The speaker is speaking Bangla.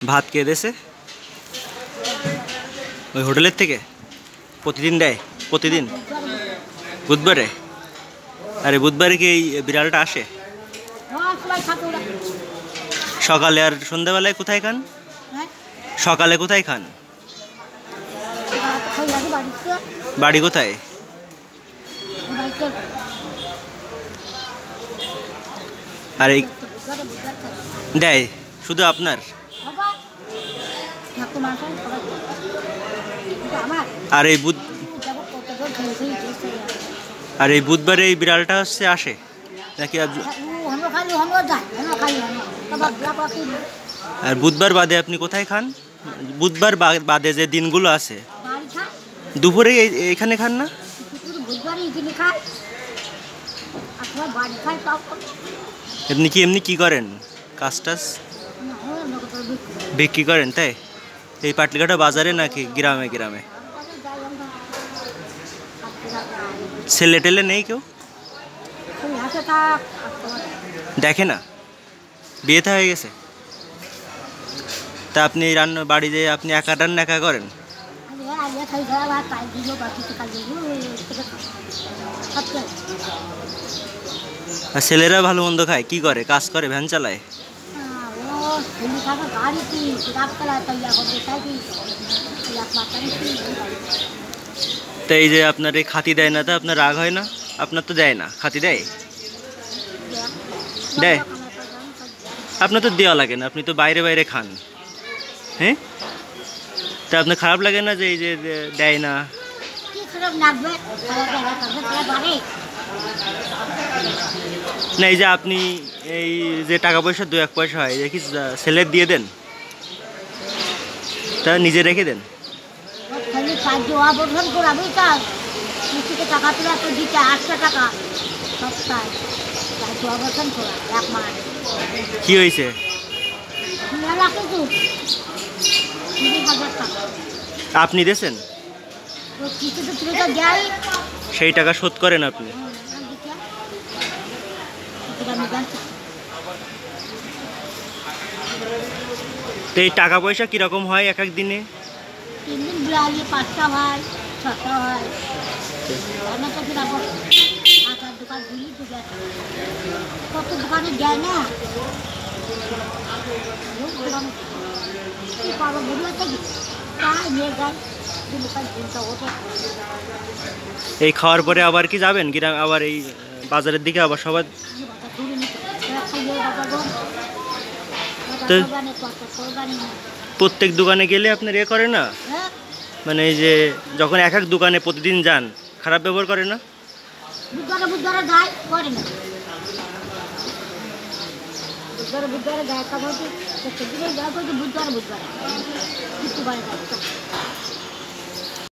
ভাত কে দেছে ওই হোটেলের থেকে প্রতিদিন দেয় প্রতিদিন বুধবারে আরে বুধবারে কি এই বিড়ালটা আসে সকালে আর সন্ধ্যাবেলায় কোথায় খান সকালে কোথায় খান বাড়ি কোথায় আর এই দেয় শুধু আপনার আর এই বুধবারে এই বিড়ালটা হচ্ছে আসে নাকি আর বুধবার বাদে আপনি কোথায় খান বুধবার বাদে যে দিনগুলো আছে দুপুরে এখানে খান না এমনি কি করেন কাজ টাজ বিক্রি করেন তাই এই পাটলিঘাটা বাজারে নাকি গ্রামে গ্রামে ছেলে টেলে নেই কেউ দেখে না বিয়ে থা হয়ে গেছে তা আপনি রান্না বাড়ি যে আপনি একা রান্না একা করেন আর ছেলেরা ভালো মন্দ খায় কি করে কাজ করে ভ্যান চালায় তো এই যে আপনার এই খাতি দেয় না তো আপনার রাগ হয় না আপনার তো দেয় না খাতি দেয় দেয় আপনার তো দেওয়া লাগে না আপনি তো বাইরে বাইরে খান হ্যাঁ তা আপনার খারাপ লাগে না যে এই যে দেয় না না এই যে আপনি এই যে টাকা পয়সা 2-1 পয়সা হয় দেখি ছেলের দিয়ে দেন তা নিজে রেখে দেন কি হয়েছে আপনি দিয়েছেন সেই টাকা শোধ করেন আপনি তো এই টাকা পয়সা কিরকম হয় এক এক দিনে 3 দিন 5টা হয় 6টা হয় দোকান কত দোকানে যায় না এই খাওয়ার পরে আবার কি যাবেন গ্রাম আবার এই বাজারের দিকে আবার সবার তো প্রত্যেক দোকানে গেলে আপনার এ করে না মানে এই যে যখন এক এক দোকানে প্রতিদিন যান খারাপ ব্যবহার করে না